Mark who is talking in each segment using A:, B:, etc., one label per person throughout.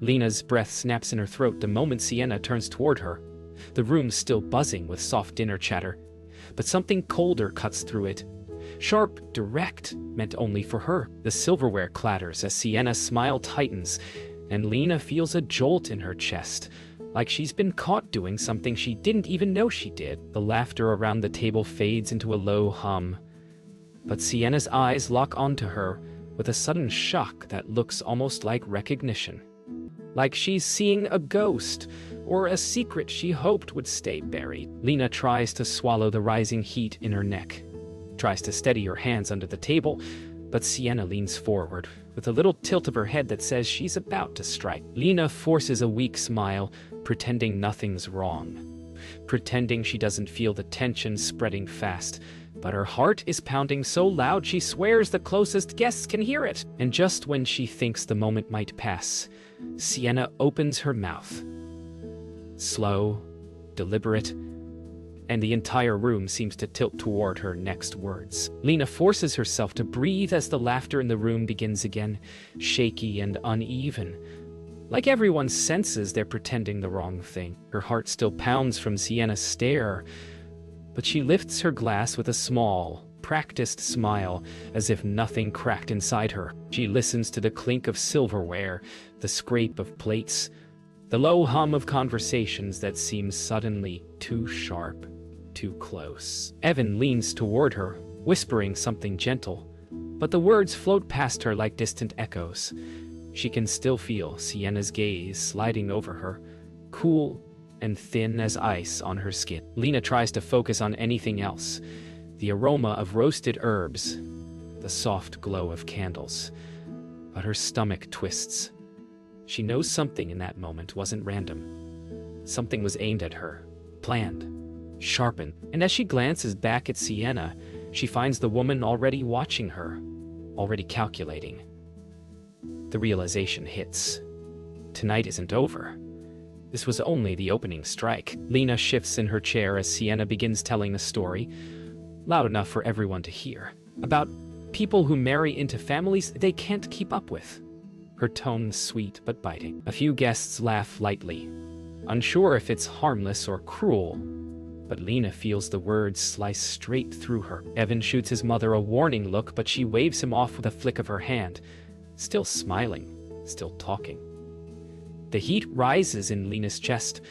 A: Lena's breath snaps in her throat the moment Sienna turns toward her. The room's still buzzing with soft dinner chatter, but something colder cuts through it. Sharp, direct, meant only for her. The silverware clatters as Sienna's smile tightens, and Lena feels a jolt in her chest, like she's been caught doing something she didn't even know she did. The laughter around the table fades into a low hum, but Sienna's eyes lock onto her with a sudden shock that looks almost like recognition. Like she's seeing a ghost, or a secret she hoped would stay buried. Lena tries to swallow the rising heat in her neck, tries to steady her hands under the table, but Sienna leans forward, with a little tilt of her head that says she's about to strike. Lena forces a weak smile, pretending nothing's wrong, pretending she doesn't feel the tension spreading fast, but her heart is pounding so loud she swears the closest guests can hear it. And just when she thinks the moment might pass, Sienna opens her mouth. Slow, deliberate, and the entire room seems to tilt toward her next words. Lena forces herself to breathe as the laughter in the room begins again, shaky and uneven. Like everyone senses they're pretending the wrong thing. Her heart still pounds from Sienna's stare, but she lifts her glass with a small, practiced smile, as if nothing cracked inside her. She listens to the clink of silverware, the scrape of plates, the low hum of conversations that seem suddenly too sharp, too close. Evan leans toward her, whispering something gentle, but the words float past her like distant echoes. She can still feel Sienna's gaze sliding over her, cool and thin as ice on her skin. Lena tries to focus on anything else: the aroma of roasted herbs, the soft glow of candles. But her stomach twists. She knows something in that moment wasn't random. Something was aimed at her, planned, sharpened. And as she glances back at Sienna, she finds the woman already watching her, already calculating. The realization hits. Tonight isn't over. This was only the opening strike. Lena shifts in her chair as Sienna begins telling a story, loud enough for everyone to hear, about people who marry into families they can't keep up with. Her tone sweet but biting. A few guests laugh lightly, unsure if it's harmless or cruel, but Lena feels the words slice straight through her. Evan shoots his mother a warning look, but she waves him off with a flick of her hand, still smiling, still talking. The heat rises in Lena's chest,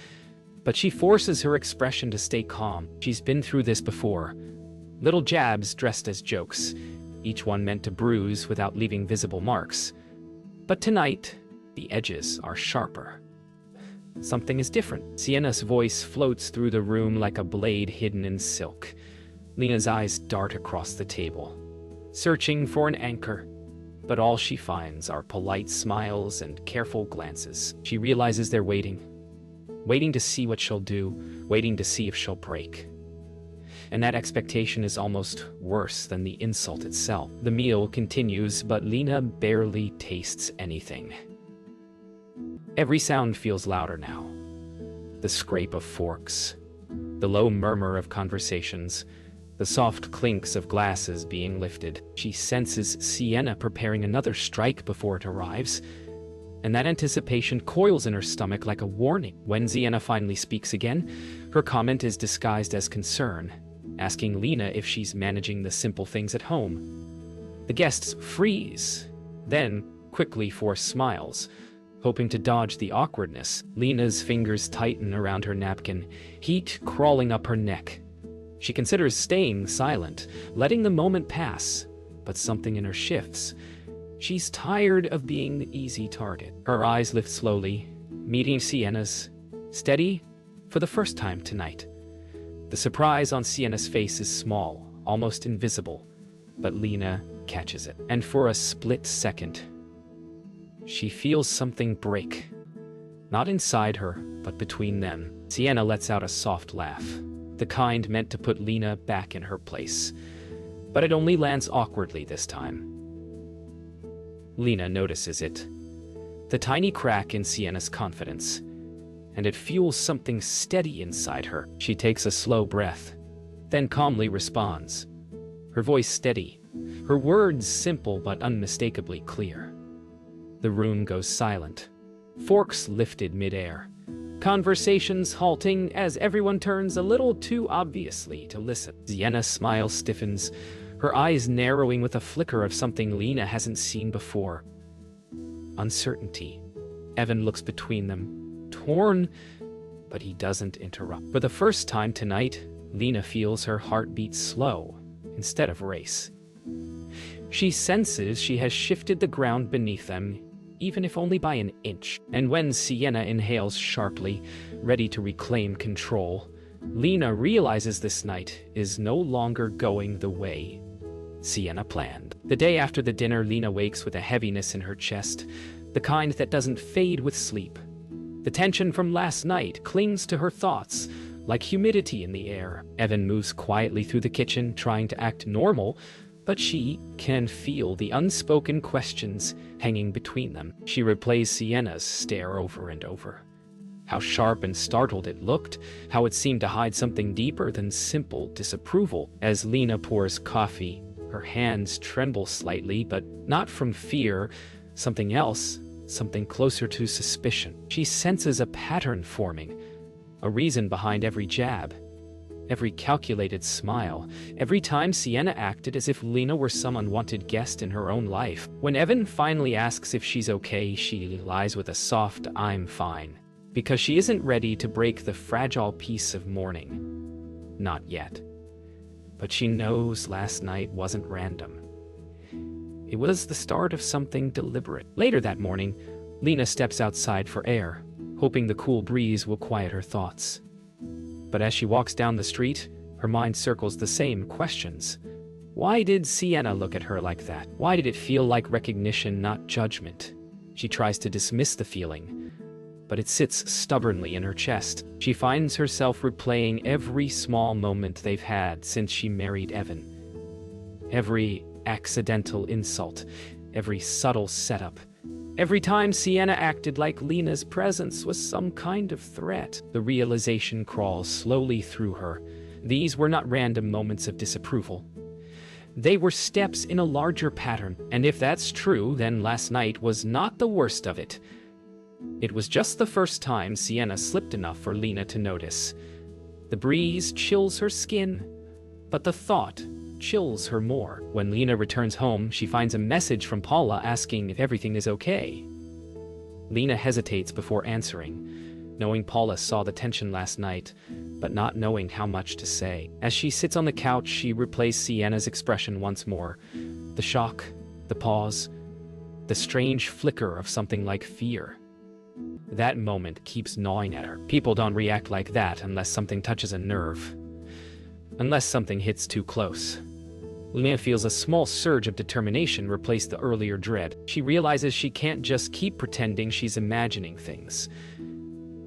A: but she forces her expression to stay calm. She's been through this before. Little jabs dressed as jokes, each one meant to bruise without leaving visible marks. But tonight, the edges are sharper. Something is different. Sienna's voice floats through the room like a blade hidden in silk. Lena's eyes dart across the table, searching for an anchor. But all she finds are polite smiles and careful glances. She realizes they're waiting to see what she'll do, waiting to see if she'll break. And that expectation is almost worse than the insult itself. The meal continues, but Lena barely tastes anything. Every sound feels louder now. The scrape of forks, the low murmur of conversations, the soft clinks of glasses being lifted. She senses Sienna preparing another strike before it arrives, and that anticipation coils in her stomach like a warning. When Sienna finally speaks again, her comment is disguised as concern, asking Lena if she's managing the simple things at home. The guests freeze, then quickly force smiles, hoping to dodge the awkwardness. Lena's fingers tighten around her napkin, heat crawling up her neck. She considers staying silent, letting the moment pass, but something in her shifts. She's tired of being the easy target. Her eyes lift slowly, meeting Sienna's, steady for the first time tonight. The surprise on Sienna's face is small, almost invisible, but Lena catches it. And for a split second, she feels something break. Not inside her, but between them. Sienna lets out a soft laugh, the kind meant to put Lena back in her place. But it only lands awkwardly this time. Lena notices it, the tiny crack in Sienna's confidence, and it fuels something steady inside her. She takes a slow breath, then calmly responds, her voice steady, her words simple but unmistakably clear. The room goes silent, forks lifted midair, conversations halting as everyone turns a little too obviously to listen. Sienna's smile stiffens, her eyes narrowing with a flicker of something Lena hasn't seen before. Uncertainty. Evan looks between them, torn, but he doesn't interrupt. For the first time tonight, Lena feels her heartbeat slow instead of race. She senses she has shifted the ground beneath them, even if only by an inch. And when Sienna inhales sharply, ready to reclaim control, Lena realizes this night is no longer going the way Sienna planned. The day after the dinner, Lena wakes with a heaviness in her chest, the kind that doesn't fade with sleep. The tension from last night clings to her thoughts, like humidity in the air. Evan moves quietly through the kitchen, trying to act normal, but she can feel the unspoken questions hanging between them. She replays Sienna's stare over and over. How sharp and startled it looked, how it seemed to hide something deeper than simple disapproval. As Lena pours coffee, her hands tremble slightly, but not from fear, something else, something closer to suspicion. She senses a pattern forming, a reason behind every jab, every calculated smile, every time Sienna acted as if Lena were some unwanted guest in her own life. When Evan finally asks if she's okay, she lies with a soft, "I'm fine," because she isn't ready to break the fragile peace of mourning. Not yet. But she knows last night wasn't random. It was the start of something deliberate. Later that morning, Lena steps outside for air, hoping the cool breeze will quiet her thoughts. But as she walks down the street, her mind circles the same questions. Why did Sienna look at her like that? Why did it feel like recognition, not judgment? She tries to dismiss the feeling, but it sits stubbornly in her chest. She finds herself replaying every small moment they've had since she married Evan. Every accidental insult, every subtle setup, every time Sienna acted like Lena's presence was some kind of threat. The realization crawls slowly through her. These were not random moments of disapproval. They were steps in a larger pattern, and if that's true, then last night was not the worst of it. It was just the first time Sienna slipped enough for Lena to notice. The breeze chills her skin, but the thought chills her more. When Lena returns home, she finds a message from Paula asking if everything is okay. Lena hesitates before answering, knowing Paula saw the tension last night, but not knowing how much to say. As she sits on the couch, she replays Sienna's expression once more. The shock, the pause, the strange flicker of something like fear. That moment keeps gnawing at her. People don't react like that unless something touches a nerve. Unless something hits too close. Lena feels a small surge of determination replace the earlier dread. She realizes she can't just keep pretending she's imagining things.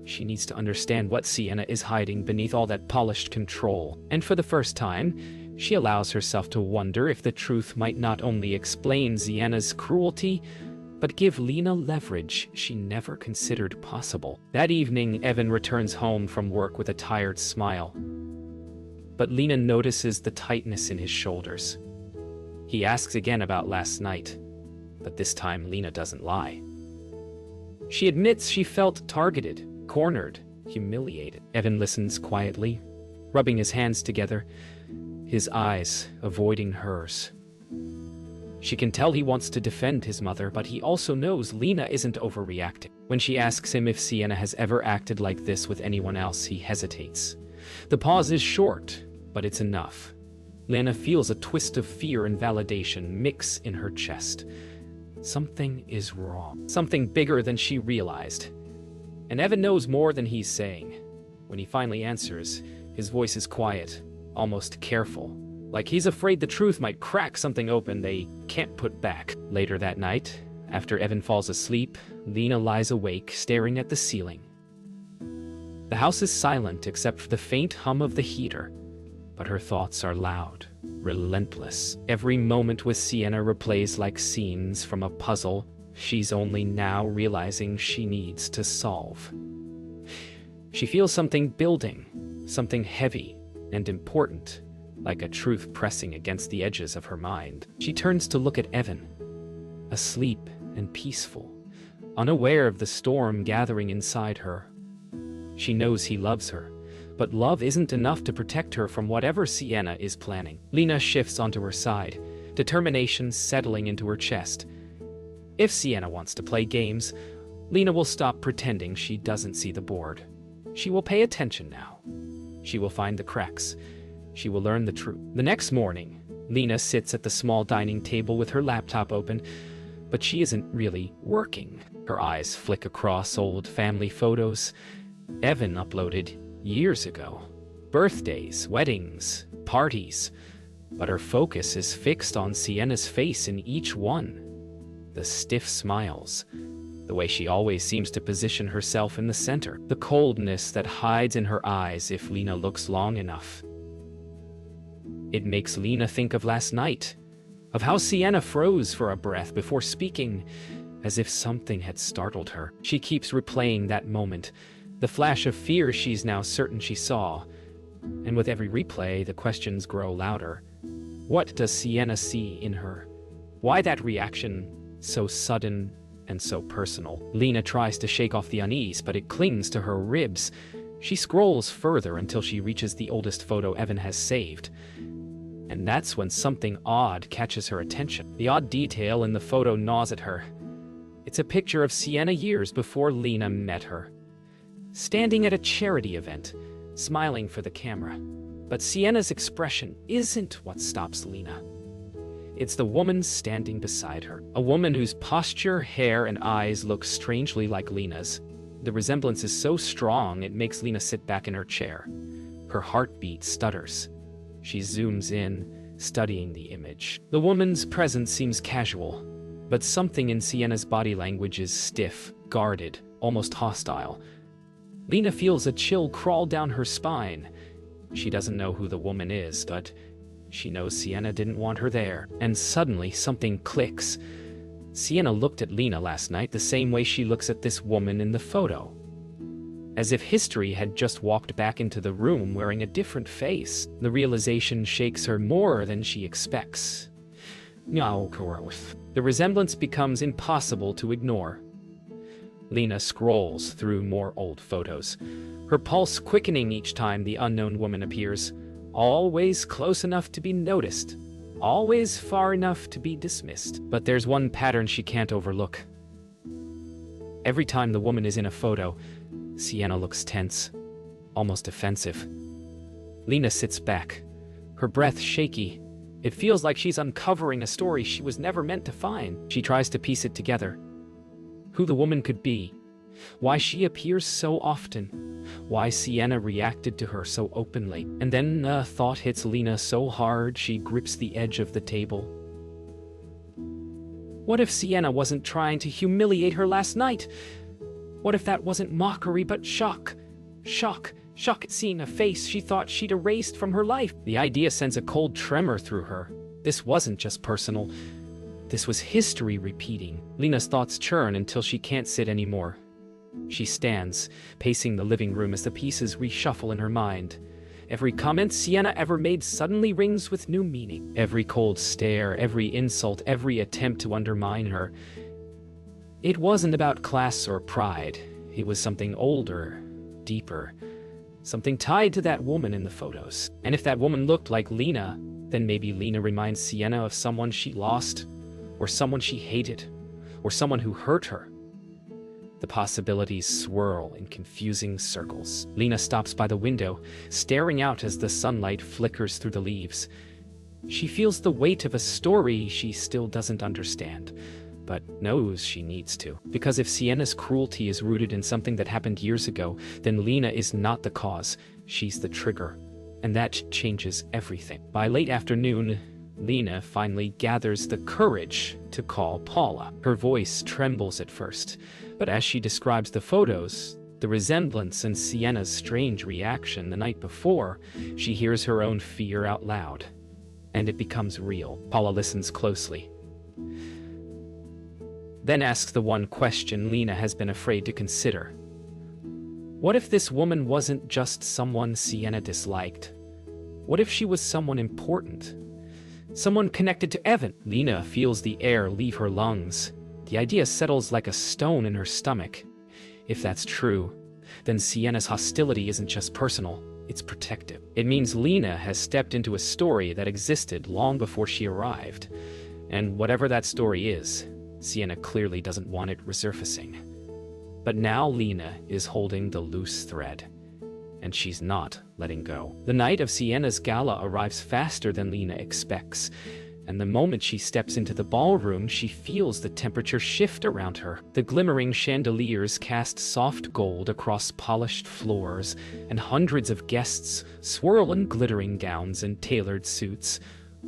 A: She needs to understand what Sienna is hiding beneath all that polished control. And for the first time, she allows herself to wonder if the truth might not only explain Sienna's cruelty, but give Lena leverage she never considered possible. That evening, Evan returns home from work with a tired smile. But Lena notices the tightness in his shoulders. He asks again about last night, but this time Lena doesn't lie. She admits she felt targeted, cornered, humiliated. Evan listens quietly, rubbing his hands together, his eyes avoiding hers. She can tell he wants to defend his mother, but he also knows Lena isn't overreacting. When she asks him if Sienna has ever acted like this with anyone else, he hesitates. The pause is short, but it's enough. Lena feels a twist of fear and validation mix in her chest. Something is wrong. Something bigger than she realized. And Evan knows more than he's saying. When he finally answers, his voice is quiet, almost careful. Like he's afraid the truth might crack something open they can't put back. Later that night, after Evan falls asleep, Lena lies awake, staring at the ceiling. The house is silent except for the faint hum of the heater, but her thoughts are loud, relentless. Every moment with Sienna replays like scenes from a puzzle she's only now realizing she needs to solve. She feels something building, something heavy and important, like a truth pressing against the edges of her mind. She turns to look at Evan, asleep and peaceful, unaware of the storm gathering inside her. She knows he loves her, but love isn't enough to protect her from whatever Sienna is planning. Lena shifts onto her side, determination settling into her chest. If Sienna wants to play games, Lena will stop pretending she doesn't see the board. She will pay attention now. She will find the cracks. She will learn the truth. The next morning, Lena sits at the small dining table with her laptop open, but she isn't really working. Her eyes flick across old family photos Evan uploaded years ago. Birthdays, weddings, parties. But her focus is fixed on Sienna's face in each one. The stiff smiles, the way she always seems to position herself in the center, the coldness that hides in her eyes if Lena looks long enough. It makes Lena think of last night, of how Sienna froze for a breath before speaking, as if something had startled her. She keeps replaying that moment, the flash of fear she's now certain she saw. And with every replay, the questions grow louder. What does Sienna see in her? Why that reaction, so sudden and so personal? Lena tries to shake off the unease, but it clings to her ribs. She scrolls further until she reaches the oldest photo Evan has saved. And that's when something odd catches her attention. The odd detail in the photo gnaws at her. It's a picture of Sienna years before Lena met her, standing at a charity event, smiling for the camera. But Sienna's expression isn't what stops Lena. It's the woman standing beside her, a woman whose posture, hair, and eyes look strangely like Lena's. The resemblance is so strong it makes Lena sit back in her chair. Her heartbeat stutters. She zooms in, studying the image. The woman's presence seems casual, but something in Sienna's body language is stiff, guarded, almost hostile. Lena feels a chill crawl down her spine. She doesn't know who the woman is, but she knows Sienna didn't want her there. And suddenly, something clicks. Sienna looked at Lena last night the same way she looks at this woman in the photo. As if history had just walked back into the room wearing a different face. The realization shakes her more than she expects. The resemblance becomes impossible to ignore. Lena scrolls through more old photos, her pulse quickening each time the unknown woman appears, always close enough to be noticed, always far enough to be dismissed. But there's one pattern she can't overlook. Every time the woman is in a photo, Sienna looks tense, almost offensive. Lena sits back, her breath shaky. It feels like she's uncovering a story she was never meant to find. She tries to piece it together. Who the woman could be, why she appears so often, why Sienna reacted to her so openly. And then a thought hits Lena so hard she grips the edge of the table. What if Sienna wasn't trying to humiliate her last night? What if that wasn't mockery but shock? Shock at seeing a face she thought she'd erased from her life. The idea sends a cold tremor through her. This wasn't just personal. This was history repeating. Lena's thoughts churn until she can't sit anymore. She stands, pacing the living room as the pieces reshuffle in her mind. Every comment Sienna ever made suddenly rings with new meaning. Every cold stare, every insult, every attempt to undermine her. It wasn't about class or pride. It was something older, deeper, something tied to that woman in the photos. And if that woman looked like Lena, then maybe Lena reminds Sienna of someone she lost, or someone she hated, or someone who hurt her. The possibilities swirl in confusing circles. Lena stops by the window, staring out as the sunlight flickers through the leaves. She feels the weight of a story she still doesn't understand, but knows she needs to. Because if Sienna's cruelty is rooted in something that happened years ago, then Lena is not the cause, she's the trigger. And that changes everything. By late afternoon, Lena finally gathers the courage to call Paula. Her voice trembles at first, but as she describes the photos, the resemblance and Sienna's strange reaction the night before, she hears her own fear out loud, and it becomes real. Paula listens closely, then asks the one question Lena has been afraid to consider. What if this woman wasn't just someone Sienna disliked? What if she was someone important? Someone connected to Evan? Lena feels the air leave her lungs. The idea settles like a stone in her stomach. If that's true, then Sienna's hostility isn't just personal, it's protective. It means Lena has stepped into a story that existed long before she arrived. And whatever that story is, Sienna clearly doesn't want it resurfacing. But now Lena is holding the loose thread, and she's not letting go. The night of Sienna's gala arrives faster than Lena expects, and the moment she steps into the ballroom, she feels the temperature shift around her. The glimmering chandeliers cast soft gold across polished floors, and hundreds of guests swirl in glittering gowns and tailored suits,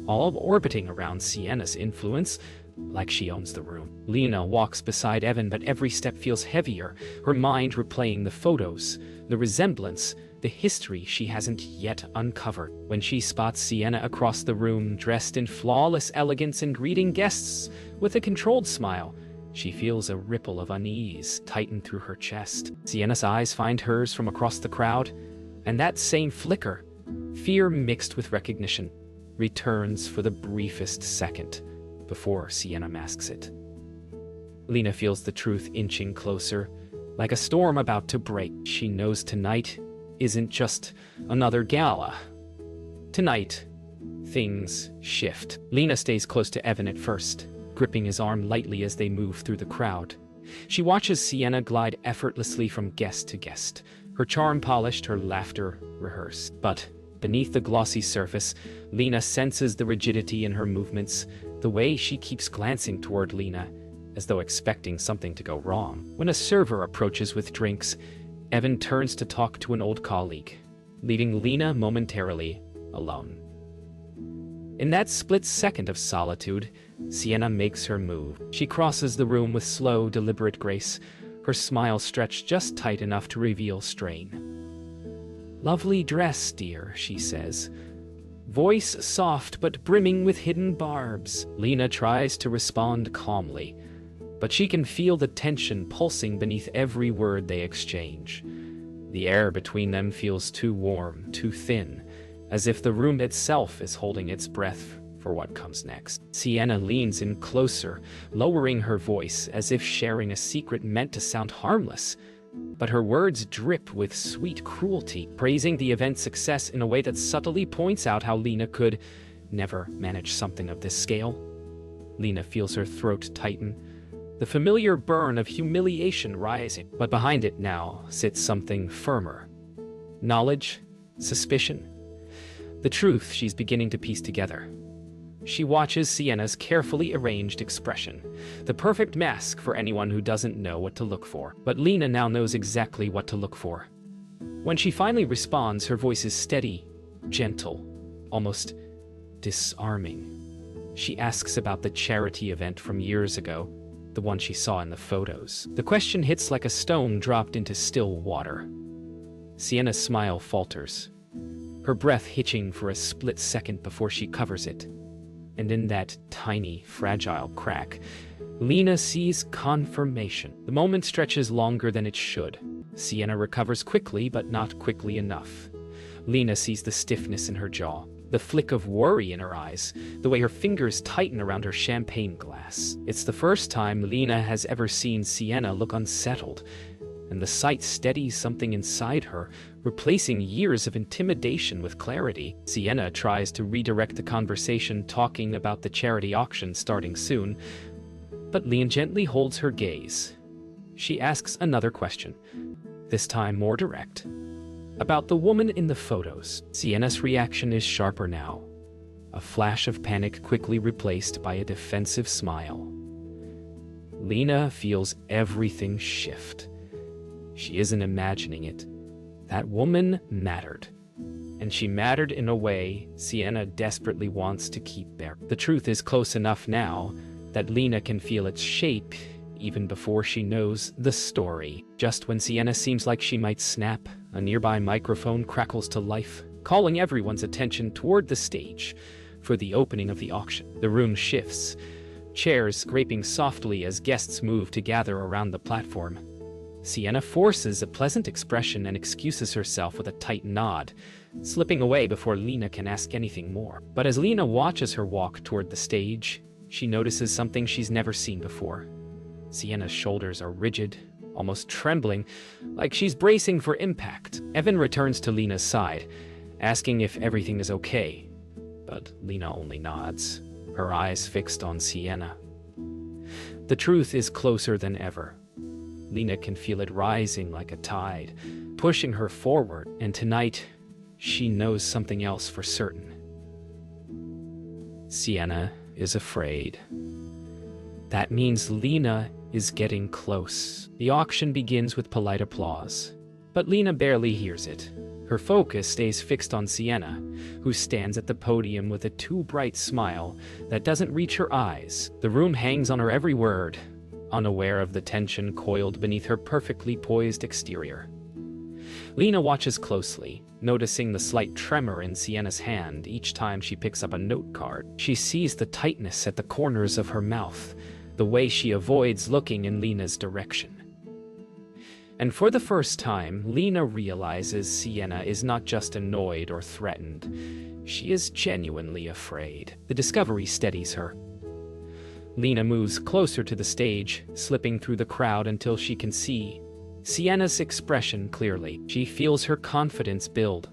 A: all orbiting around Sienna's influence, like she owns the room. Lena walks beside Evan, but every step feels heavier, her mind replaying the photos, the resemblance, the history she hasn't yet uncovered. When she spots Sienna across the room, dressed in flawless elegance and greeting guests with a controlled smile, she feels a ripple of unease tighten through her chest. Sienna's eyes find hers from across the crowd, and that same flicker, fear mixed with recognition, returns for the briefest second before Sienna masks it. Lena feels the truth inching closer, like a storm about to break. She knows tonight isn't just another gala. Tonight, things shift. Lena stays close to Evan at first, gripping his arm lightly as they move through the crowd. She watches Sienna glide effortlessly from guest to guest, her charm polished, her laughter rehearsed. But beneath the glossy surface, Lena senses the rigidity in her movements, the way she keeps glancing toward Lena, as though expecting something to go wrong. When a server approaches with drinks, Evan turns to talk to an old colleague, leaving Lena momentarily alone. In that split second of solitude, Sienna makes her move. She crosses the room with slow, deliberate grace, her smile stretched just tight enough to reveal strain. "Lovely dress, dear," she says, voice soft but brimming with hidden barbs. Lena tries to respond calmly, but she can feel the tension pulsing beneath every word they exchange. The air between them feels too warm, too thin, as if the room itself is holding its breath for what comes next. Sienna leans in closer, lowering her voice as if sharing a secret meant to sound harmless. But her words drip with sweet cruelty, praising the event's success in a way that subtly points out how Lena could never manage something of this scale. Lena feels her throat tighten, the familiar burn of humiliation rising. But behind it now sits something firmer. Knowledge, suspicion, the truth she's beginning to piece together. She watches Sienna's carefully arranged expression, the perfect mask for anyone who doesn't know what to look for. But Lena now knows exactly what to look for. When she finally responds, her voice is steady, gentle, almost disarming. She asks about the charity event from years ago, the one she saw in the photos. The question hits like a stone dropped into still water. Sienna's smile falters, her breath hitching for a split second before she covers it. And in that tiny, fragile crack, Lena sees confirmation. The moment stretches longer than it should. Sienna recovers quickly, but not quickly enough. Lena sees the stiffness in her jaw, the flick of worry in her eyes, the way her fingers tighten around her champagne glass. It's the first time Lena has ever seen Sienna look unsettled, and the sight steadies something inside her, replacing years of intimidation with clarity. Sienna tries to redirect the conversation, talking about the charity auction starting soon, but Lena gently holds her gaze. She asks another question, this time more direct, about the woman in the photos. Sienna's reaction is sharper now, a flash of panic quickly replaced by a defensive smile. Lena feels everything shift. She isn't imagining it. That woman mattered. And she mattered in a way Sienna desperately wants to keep there. The truth is close enough now that Lena can feel its shape even before she knows the story. Just when Sienna seems like she might snap, a nearby microphone crackles to life, calling everyone's attention toward the stage for the opening of the auction. The room shifts, chairs scraping softly as guests move to gather around the platform. Sienna forces a pleasant expression and excuses herself with a tight nod, slipping away before Lena can ask anything more. But as Lena watches her walk toward the stage, she notices something she's never seen before. Sienna's shoulders are rigid, almost trembling, like she's bracing for impact. Evan returns to Lena's side, asking if everything is okay, but Lena only nods, her eyes fixed on Sienna. The truth is closer than ever. Lena can feel it rising like a tide, pushing her forward, and tonight, she knows something else for certain. Sienna is afraid. That means Lena is getting close. The auction begins with polite applause, but Lena barely hears it. Her focus stays fixed on Sienna, who stands at the podium with a too bright smile that doesn't reach her eyes. The room hangs on her every word, unaware of the tension coiled beneath her perfectly poised exterior. Lena watches closely, noticing the slight tremor in Sienna's hand each time she picks up a note card. She sees the tightness at the corners of her mouth, the way she avoids looking in Lena's direction. And for the first time, Lena realizes Sienna is not just annoyed or threatened. She is genuinely afraid. The discovery steadies her. Lena moves closer to the stage, slipping through the crowd until she can see Sienna's expression clearly. She feels her confidence build,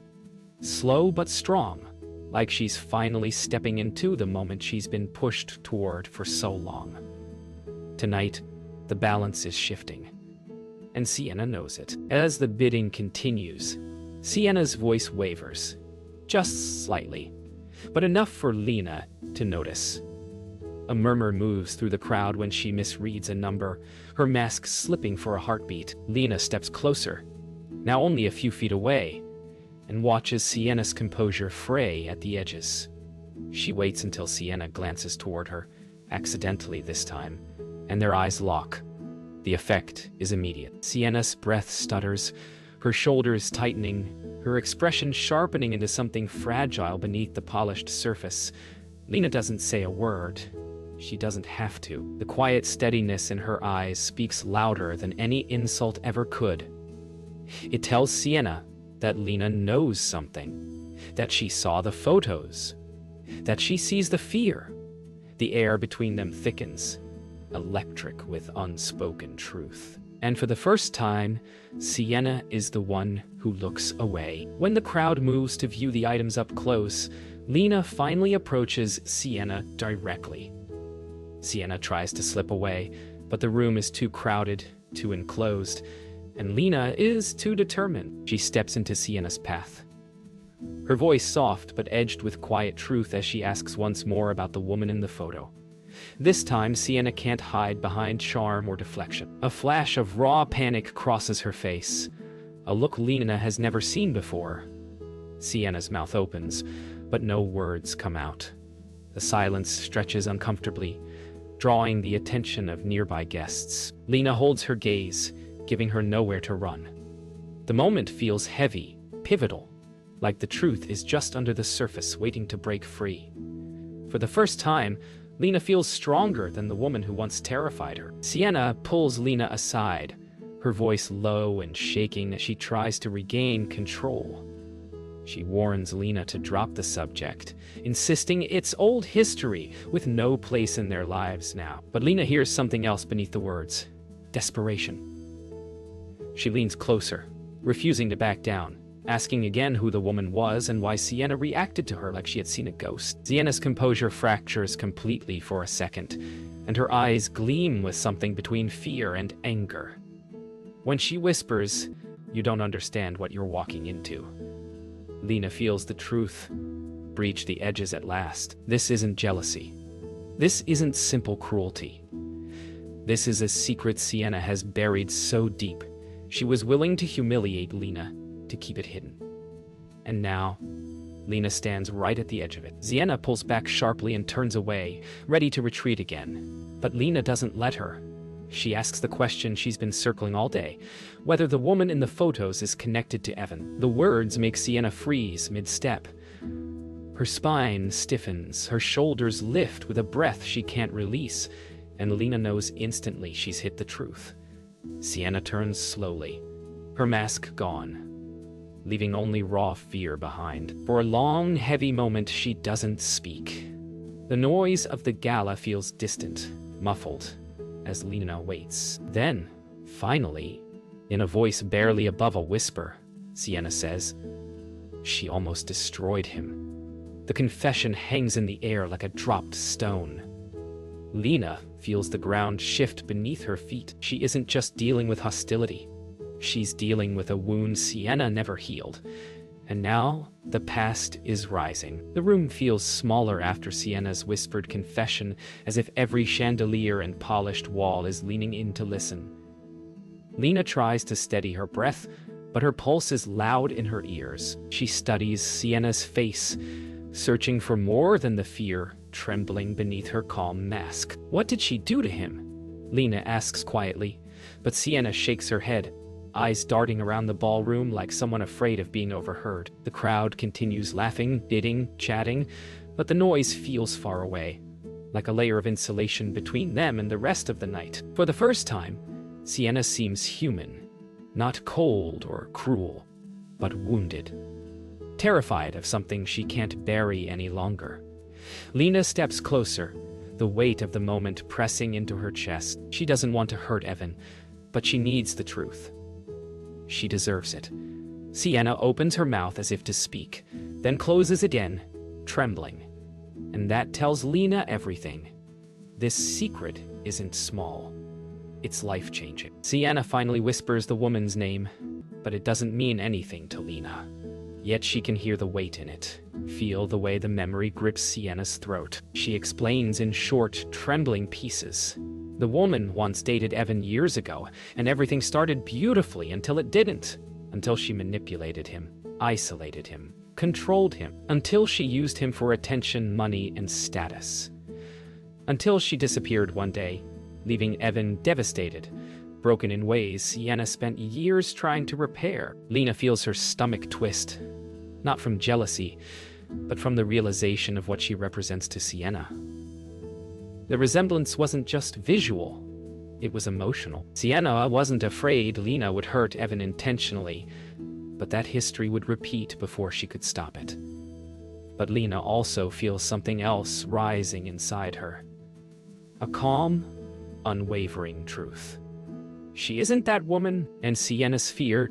A: slow but strong, like she's finally stepping into the moment she's been pushed toward for so long. Tonight, the balance is shifting, and Sienna knows it. As the bidding continues, Sienna's voice wavers, just slightly, but enough for Lena to notice. A murmur moves through the crowd when she misreads a number, her mask slipping for a heartbeat. Lena steps closer, now only a few feet away, and watches Sienna's composure fray at the edges. She waits until Sienna glances toward her, accidentally this time, and their eyes lock. The effect is immediate. Sienna's breath stutters, her shoulders tightening, her expression sharpening into something fragile beneath the polished surface. Lena doesn't say a word. She doesn't have to. The quiet steadiness in her eyes speaks louder than any insult ever could. It tells Sienna that Lena knows something, that she saw the photos, that she sees the fear. The air between them thickens, electric with unspoken truth. And for the first time, Sienna is the one who looks away. When the crowd moves to view the items up close, Lena finally approaches Sienna directly. Sienna tries to slip away, but the room is too crowded, too enclosed, and Lena is too determined. She steps into Sienna's path. Her voice soft but edged with quiet truth as she asks once more about the woman in the photo. This time, Sienna can't hide behind charm or deflection. A flash of raw panic crosses her face, a look Lena has never seen before. Sienna's mouth opens, but no words come out. The silence stretches uncomfortably, drawing the attention of nearby guests. Lena holds her gaze, giving her nowhere to run. The moment feels heavy, pivotal, like the truth is just under the surface waiting to break free. For the first time, Lena feels stronger than the woman who once terrified her. Sienna pulls Lena aside, her voice low and shaking as she tries to regain control. She warns Lena to drop the subject, insisting it's old history with no place in their lives now. But Lena hears something else beneath the words: desperation. She leans closer, refusing to back down, asking again who the woman was and why Sienna reacted to her like she had seen a ghost. Sienna's composure fractures completely for a second, and her eyes gleam with something between fear and anger. When she whispers, "You don't understand what you're walking into," Lena feels the truth breach the edges at last. This isn't jealousy. This isn't simple cruelty. This is a secret Sienna has buried so deep, she was willing to humiliate Lena to keep it hidden. And now, Lena stands right at the edge of it. Sienna pulls back sharply and turns away, ready to retreat again. But Lena doesn't let her. She asks the question she's been circling all day, whether the woman in the photos is connected to Evan. The words make Sienna freeze mid-step. Her spine stiffens, her shoulders lift with a breath she can't release, and Lena knows instantly she's hit the truth. Sienna turns slowly, her mask gone, leaving only raw fear behind. For a long, heavy moment, she doesn't speak. The noise of the gala feels distant, muffled, as Lena waits. Then, finally, in a voice barely above a whisper, Sienna says, "She almost destroyed him." The confession hangs in the air like a dropped stone. Lena feels the ground shift beneath her feet. She isn't just dealing with hostility. She's dealing with a wound Sienna never healed. And now, the past is rising. The room feels smaller after Sienna's whispered confession, as if every chandelier and polished wall is leaning in to listen. Lena tries to steady her breath, but her pulse is loud in her ears. She studies Sienna's face, searching for more than the fear trembling beneath her calm mask. "What did she do to him?" Lena asks quietly, but Sienna shakes her head, eyes darting around the ballroom like someone afraid of being overheard. The crowd continues laughing, bidding, chatting, but the noise feels far away, like a layer of insulation between them and the rest of the night. For the first time, Sienna seems human, not cold or cruel, but wounded, terrified of something she can't bury any longer. Lena steps closer, the weight of the moment pressing into her chest. She doesn't want to hurt Evan, but she needs the truth. She deserves it. Sienna opens her mouth as if to speak, then closes again, trembling. And that tells Lena everything. This secret isn't small. It's life-changing. Sienna finally whispers the woman's name, but it doesn't mean anything to Lena. Yet she can hear the weight in it, feel the way the memory grips Sienna's throat. She explains in short, trembling pieces. The woman once dated Evan years ago, and everything started beautifully until it didn't. Until she manipulated him, isolated him, controlled him, until she used him for attention, money, and status. Until she disappeared one day, leaving Evan devastated, broken in ways Sienna spent years trying to repair. Lena feels her stomach twist, not from jealousy, but from the realization of what she represents to Sienna. The resemblance wasn't just visual, it was emotional. Sienna wasn't afraid Lena would hurt Evan intentionally, but that history would repeat before she could stop it. But Lena also feels something else rising inside her. A calm, unwavering truth. She isn't that woman, and Sienna's fear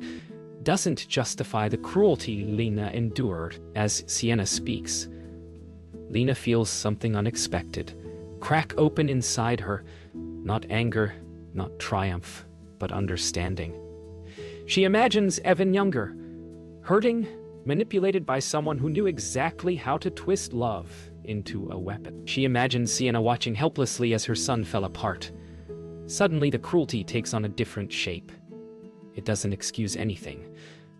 A: doesn't justify the cruelty Lena endured. As Sienna speaks, Lena feels something unexpected crack open inside her, not anger, not triumph, but understanding. She imagines Evan younger, hurting, manipulated by someone who knew exactly how to twist love into a weapon. She imagines Sienna watching helplessly as her son fell apart. Suddenly, the cruelty takes on a different shape. It doesn't excuse anything,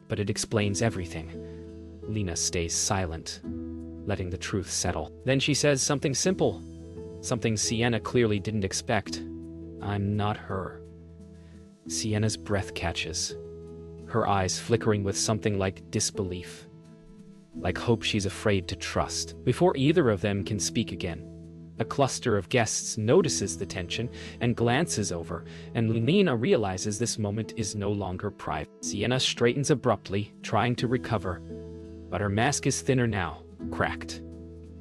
A: but it explains everything. Lena stays silent, letting the truth settle. Then she says something simple, something Sienna clearly didn't expect. "I'm not her." Sienna's breath catches, her eyes flickering with something like disbelief, like hope she's afraid to trust. Before either of them can speak again, a cluster of guests notices the tension and glances over, and Lena realizes this moment is no longer private. Sienna straightens abruptly, trying to recover, but her mask is thinner now, cracked.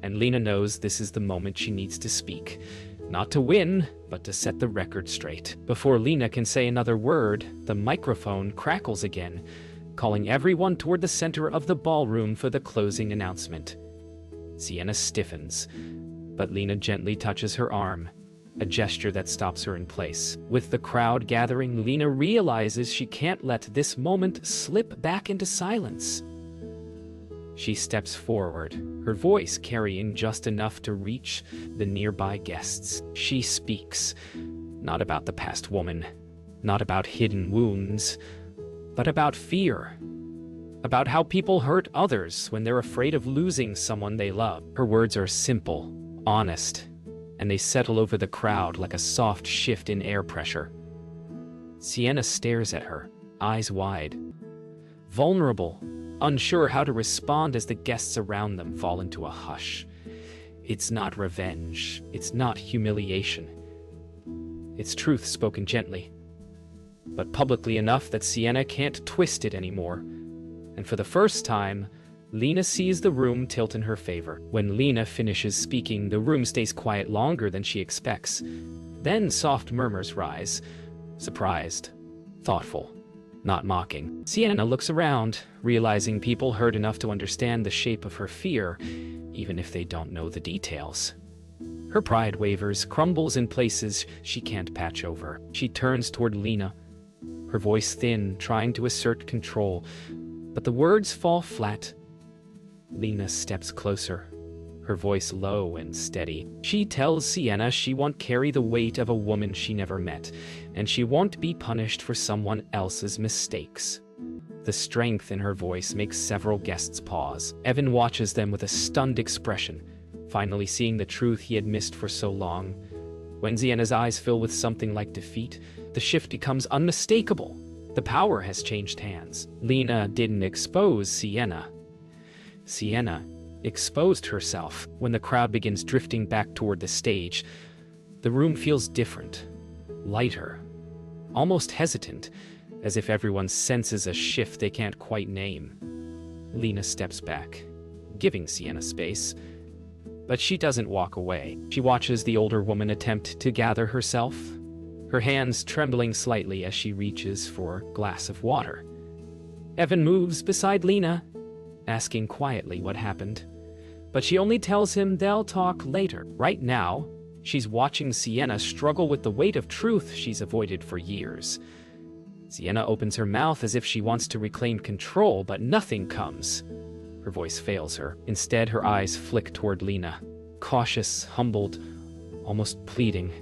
A: And Lena knows this is the moment she needs to speak, not to win, but to set the record straight. Before Lena can say another word, the microphone crackles again, calling everyone toward the center of the ballroom for the closing announcement. Sienna stiffens, but Lena gently touches her arm, a gesture that stops her in place. With the crowd gathering, Lena realizes she can't let this moment slip back into silence. She steps forward, her voice carrying just enough to reach the nearby guests. She speaks, not about the past woman, not about hidden wounds, but about fear. About how people hurt others when they're afraid of losing someone they love. Her words are simple, honest, and they settle over the crowd like a soft shift in air pressure. Sienna stares at her, eyes wide, vulnerable, unsure how to respond as the guests around them fall into a hush. It's not revenge. It's not humiliation. It's truth spoken gently, but publicly enough that Sienna can't twist it anymore. And for the first time, Lena sees the room tilt in her favor. When Lena finishes speaking, the room stays quiet longer than she expects. Then soft murmurs rise, surprised, thoughtful, not mocking. Sienna looks around, realizing people heard enough to understand the shape of her fear, even if they don't know the details. Her pride wavers, crumbles in places she can't patch over. She turns toward Lena, her voice thin, trying to assert control, but the words fall flat. Lena steps closer, her voice low and steady. She tells Sienna she won't carry the weight of a woman she never met, and she won't be punished for someone else's mistakes. The strength in her voice makes several guests pause. Evan watches them with a stunned expression, finally seeing the truth he had missed for so long. When Sienna's eyes fill with something like defeat, the shift becomes unmistakable. The power has changed hands. Lena didn't expose Sienna. Sienna exposed herself. When the crowd begins drifting back toward the stage, the room feels different, lighter, almost hesitant, as if everyone senses a shift they can't quite name. Lena steps back, giving Sienna space, but she doesn't walk away. She watches the older woman attempt to gather herself, her hands trembling slightly as she reaches for a glass of water. Evan moves beside Lena, asking quietly what happened, but she only tells him they'll talk later. Right now, she's watching Sienna struggle with the weight of truth she's avoided for years. Sienna opens her mouth as if she wants to reclaim control, but nothing comes. Her voice fails her. Instead, her eyes flick toward Lena, cautious, humbled, almost pleading.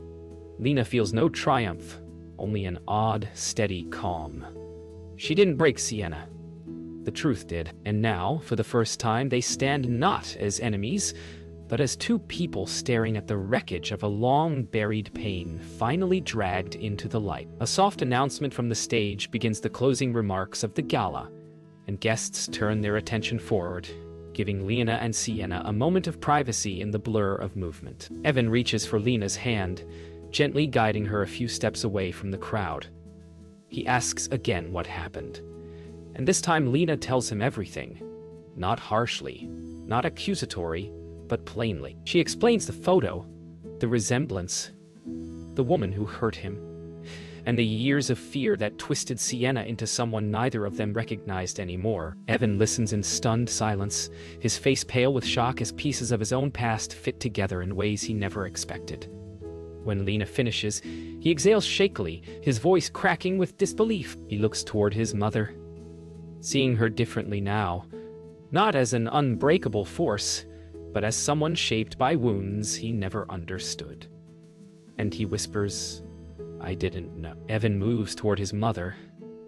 A: Lena feels no triumph, only an odd, steady calm. She didn't break Sienna. The truth did, and now, for the first time, they stand not as enemies, but as two people staring at the wreckage of a long-buried pain finally dragged into the light. A soft announcement from the stage begins the closing remarks of the gala, and guests turn their attention forward, giving Lena and Sienna a moment of privacy in the blur of movement. Evan reaches for Lena's hand, gently guiding her a few steps away from the crowd. He asks again what happened, and this time Lena tells him everything, not harshly, not accusatory, but plainly. She explains the photo, the resemblance, the woman who hurt him, and the years of fear that twisted Sienna into someone neither of them recognized anymore. Evan listens in stunned silence, his face pale with shock as pieces of his own past fit together in ways he never expected. When Lena finishes, he exhales shakily, his voice cracking with disbelief. He looks toward his mother, seeing her differently now, not as an unbreakable force, but as someone shaped by wounds he never understood. And he whispers, "I didn't know." Evan moves toward his mother,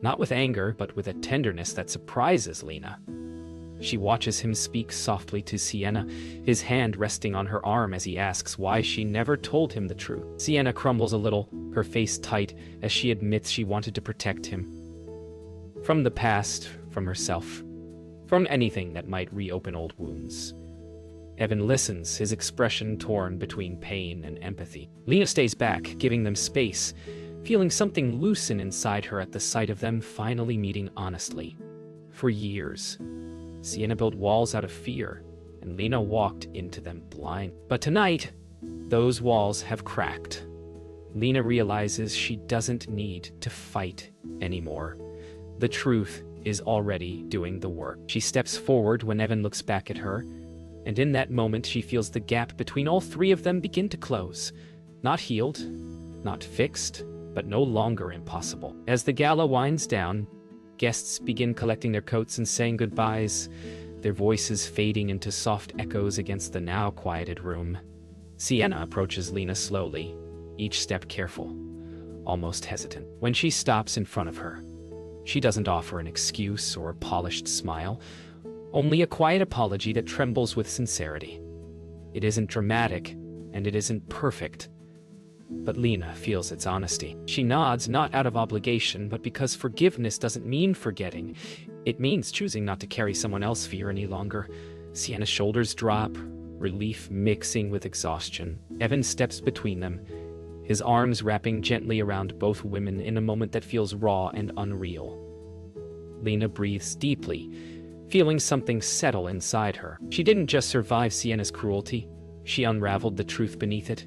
A: not with anger, but with a tenderness that surprises Lena. She watches him speak softly to Sienna, his hand resting on her arm as he asks why she never told him the truth. Sienna crumbles a little, her face tight, as she admits she wanted to protect him. From the past, from herself, from anything that might reopen old wounds. Evan listens, his expression torn between pain and empathy. Lena stays back, giving them space, feeling something loosen inside her at the sight of them finally meeting honestly. For years, Sienna built walls out of fear, and Lena walked into them blind. But tonight, those walls have cracked. Lena realizes she doesn't need to fight anymore. The truth is already doing the work. She steps forward when Evan looks back at her, and in that moment she feels the gap between all three of them begin to close. Not healed, not fixed, but no longer impossible. As the gala winds down, guests begin collecting their coats and saying goodbyes, their voices fading into soft echoes against the now quieted room. Sienna approaches Lena slowly, each step careful, almost hesitant. When she stops in front of her, she doesn't offer an excuse or a polished smile, only a quiet apology that trembles with sincerity. It isn't dramatic, and it isn't perfect, but Lena feels its honesty. She nods, not out of obligation, but because forgiveness doesn't mean forgetting. It means choosing not to carry someone else's fear any longer. Sienna's shoulders drop, relief mixing with exhaustion. Evan steps between them, his arms wrapping gently around both women in a moment that feels raw and unreal. Lena breathes deeply, feeling something settle inside her. She didn't just survive Sienna's cruelty, she unraveled the truth beneath it.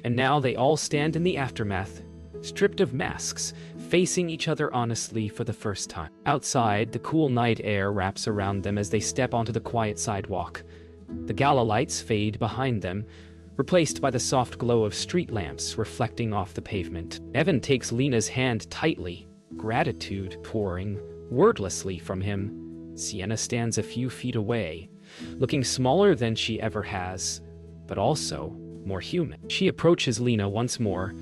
A: And now they all stand in the aftermath, stripped of masks, facing each other honestly for the first time. Outside, the cool night air wraps around them as they step onto the quiet sidewalk. The gala lights fade behind them, replaced by the soft glow of street lamps reflecting off the pavement. Evan takes Lena's hand tightly, gratitude pouring wordlessly from him. Sienna stands a few feet away, looking smaller than she ever has, but also more human. She approaches Lena once more,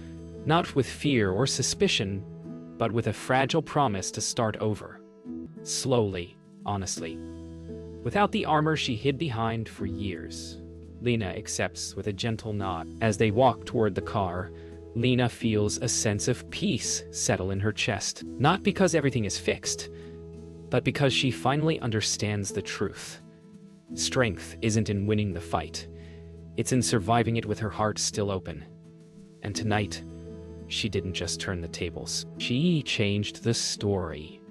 A: not with fear or suspicion, but with a fragile promise to start over. Slowly, honestly. Without the armor she hid behind for years. Lena accepts with a gentle nod. As they walk toward the car, Lena feels a sense of peace settle in her chest. Not because everything is fixed, but because she finally understands the truth. Strength isn't in winning the fight. It's in surviving it with her heart still open. And tonight, she didn't just turn the tables. She changed the story.